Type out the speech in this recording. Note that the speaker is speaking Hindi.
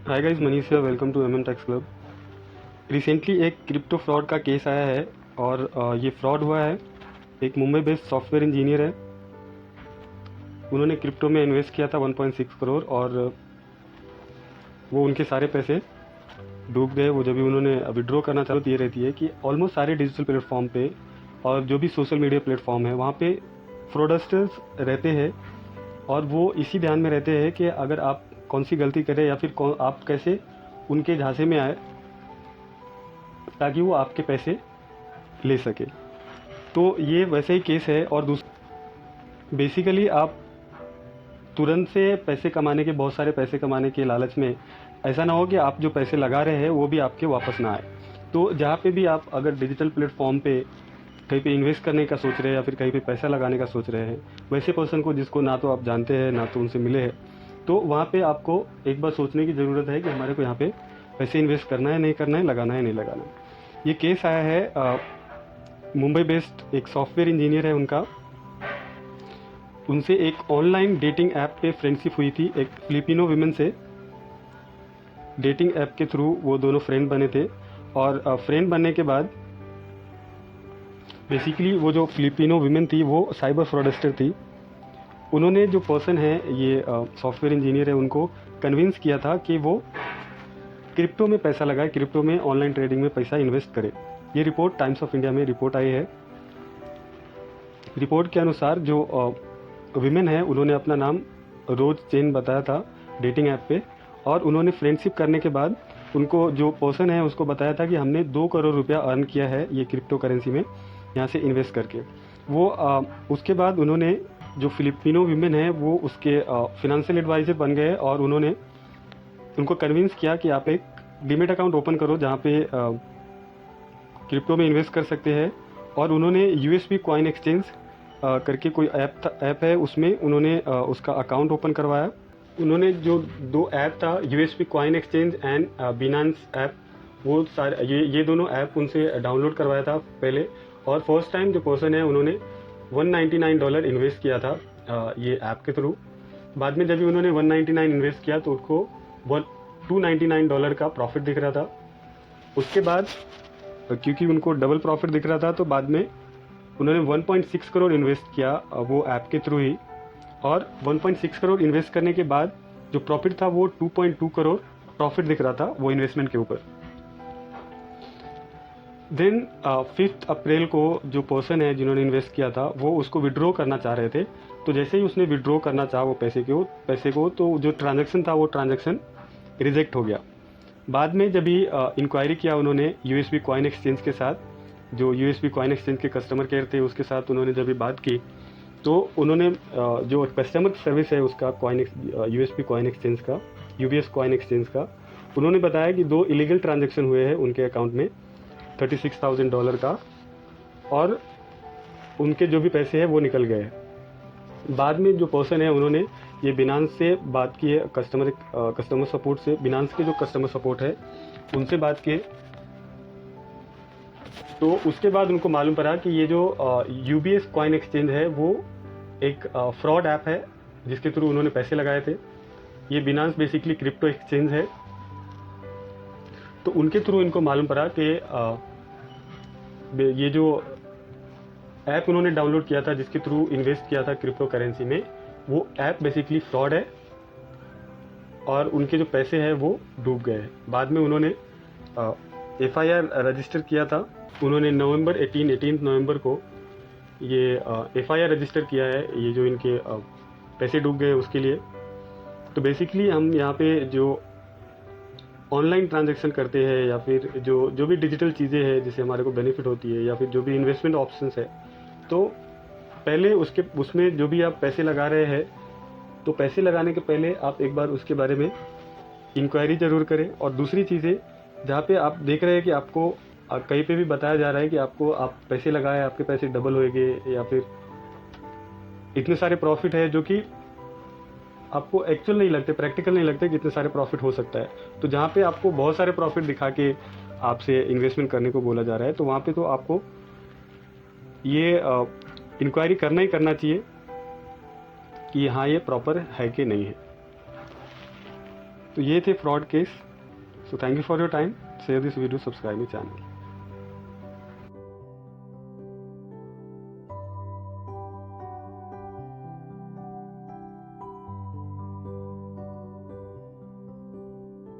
हाय गाइस, मनीष है। Welcome to tax club. Recently एक क्रिप्टो फ्रॉड का केस आया है और ये फ्रॉड हुआ है। एक मुंबई बेस्ड सॉफ्टवेयर इंजीनियर है। उन्होंने क्रिप्टो में इन्वेस्ट किया था 1.6 करोड़ और वो उनके सारे पैसे डूब गए। वो जब भी उन्होंने विड्रॉ करना चालू तो ये रहती है कि ऑलमोस्ट सारे डिजिटल प्लेटफॉर्म पे और जो भी सोशल मीडिया प्लेटफॉर्म है वहाँ पे फ्रॉडस्टर्स रहते हैं और वो इसी ध्यान में रहते हैं कि अगर आप कौन सी गलती करें या फिर आप कैसे उनके झांसे में आए ताकि वो आपके पैसे ले सके। तो ये वैसे ही केस है। और बेसिकली आप तुरंत से पैसे कमाने के, बहुत सारे पैसे कमाने के लालच में ऐसा ना हो कि आप जो पैसे लगा रहे हैं वो भी आपके वापस ना आए। तो जहाँ पे भी आप अगर डिजिटल प्लेटफॉर्म पे कहीं पे इन्वेस्ट करने का सोच रहे हैं या फिर कहीं पे पैसा लगाने का सोच रहे हैं, वैसे पर्सन को जिसको ना तो आप जानते हैं ना तो उनसे मिले हैं, तो वहाँ पे आपको एक बार सोचने की ज़रूरत है कि हमारे को यहाँ पे पैसे इन्वेस्ट करना है नहीं करना है, लगाना है नहीं लगाना है। ये केस आया है मुंबई बेस्ड एक सॉफ्टवेयर इंजीनियर है उनका। उनसे एक ऑनलाइन डेटिंग ऐप पे फ्रेंडशिप हुई थी एक फिलिपिनो विमेन से। डेटिंग ऐप के थ्रू वो दोनों फ्रेंड बने थे और फ्रेंड बनने के बाद बेसिकली वो जो फिलिपिनो विमेन थी वो साइबर फ्रॉडस्टर थी। उन्होंने जो पर्सन है, ये सॉफ्टवेयर इंजीनियर है, उनको कन्विंस किया था कि वो क्रिप्टो में पैसा लगाए, क्रिप्टो में ऑनलाइन ट्रेडिंग में पैसा इन्वेस्ट करे। ये रिपोर्ट टाइम्स ऑफ इंडिया में रिपोर्ट आई है। रिपोर्ट के अनुसार जो विमेन है उन्होंने अपना नाम रोज चेन बताया था डेटिंग ऐप पे और उन्होंने फ्रेंडशिप करने के बाद उनको जो पर्सन है उसको बताया था कि हमने 2 करोड़ रुपया अर्न किया है ये क्रिप्टो करेंसी में यहाँ से इन्वेस्ट करके। वो उसके बाद उन्होंने जो फिलिपिनो विमेन है वो उसके फिनेंशियल एडवाइज़र बन गए और उन्होंने उनको कन्विंस किया कि आप एक डीमेट अकाउंट ओपन करो जहाँ पे क्रिप्टो में इन्वेस्ट कर सकते हैं। और उन्होंने यूएसबी कॉइन एक्सचेंज करके कोई ऐप है, उसमें उन्होंने उसका अकाउंट ओपन करवाया। उन्होंने जो 2 ऐप था, USB coin exchange and Binance app, वो सारे ये दोनों ऐप उनसे डाउनलोड करवाया था पहले। और फर्स्ट टाइम जो पर्सन है उन्होंने $199 इन्वेस्ट किया था ये ऐप के थ्रू। बाद में जब भी उन्होंने 199 इन्वेस्ट किया तो उनको $299 का प्रॉफिट दिख रहा था। उसके बाद क्योंकि उनको डबल प्रॉफिट दिख रहा था तो बाद में उन्होंने 1.6 करोड़ इन्वेस्ट किया वो ऐप के थ्रू ही। और 1.6 करोड़ इन्वेस्ट करने के बाद जो प्रॉफिट था वो 2.2 करोड़ प्रॉफिट दिख रहा था वो इन्वेस्टमेंट के ऊपर। देन 5 अप्रैल को जो पर्सन है जिन्होंने इन्वेस्ट किया था वो उसको विड्रॉ करना चाह रहे थे। तो जैसे ही उसने विड्रॉ करना चाहा वो पैसे को तो जो ट्रांजैक्शन था वो ट्रांजैक्शन रिजेक्ट हो गया। बाद में जब भी इंक्वायरी किया उन्होंने यूएसबी कॉइन एक्सचेंज के साथ, जो यूएसबी कॉइन एक्सचेंज के कस्टमर केयर थे उसके साथ उन्होंने जब भी बात की तो उन्होंने जो कस्टमर सर्विस है उसका यूएसबी कॉइन एक्सचेंज का, यूबीएस कॉइन एक्सचेंज का, उन्होंने बताया कि 2 इलीगल ट्रांजैक्शन हुए हैं उनके अकाउंट में $36,000 का और उनके जो भी पैसे हैं वो निकल गए। बाद में जो पर्सन है उन्होंने ये बिनांस से बात की है, कस्टमर सपोर्ट से, बिनांस के जो कस्टमर सपोर्ट है उनसे बात की। तो उसके बाद उनको मालूम पड़ा कि ये जो यूबीएस कॉइन एक्सचेंज है वो एक फ्रॉड ऐप है जिसके थ्रू उन्होंने पैसे लगाए थे। ये बिनांस बेसिकली क्रिप्टो एक्सचेंज है। तो उनके थ्रू इनको मालूम पड़ा कि ये जो ऐप उन्होंने डाउनलोड किया था जिसके थ्रू इन्वेस्ट किया था क्रिप्टो करेंसी में, वो ऐप बेसिकली फ्रॉड है और उनके जो पैसे हैं वो डूब गए हैं। बाद में उन्होंने एफआईआर रजिस्टर किया था। उन्होंने 18 नवंबर को ये एफआईआर रजिस्टर किया है ये जो इनके पैसे डूब गए उसके लिए। तो बेसिकली हम यहाँ पे जो ऑनलाइन ट्रांजैक्शन करते हैं या फिर जो भी डिजिटल चीज़ें हैं जिससे हमारे को बेनिफिट होती है या फिर जो भी इन्वेस्टमेंट ऑप्शंस है, तो पहले उसमें जो भी आप पैसे लगा रहे हैं तो पैसे लगाने के पहले आप एक बार उसके बारे में इंक्वायरी ज़रूर करें। और दूसरी चीज़ें, जहाँ पे आप देख रहे हैं कि आपको कहीं पे भी बताया जा रहा है कि आप पैसे लगाए आपके पैसे डबल होएंगे या फिर इतने सारे प्रॉफिट है जो कि आपको एक्चुअल नहीं लगते, प्रैक्टिकल नहीं लगते कि इतने सारे प्रॉफिट हो सकता है। तो जहाँ पे आपको बहुत सारे प्रॉफिट दिखा के आपसे इन्वेस्टमेंट करने को बोला जा रहा है तो वहाँ पे तो आपको ये इंक्वायरी करना ही करना चाहिए कि हाँ ये प्रॉपर है कि नहीं है। तो ये थे fraud case. So thank you for your time. Share this video, subscribe my channel.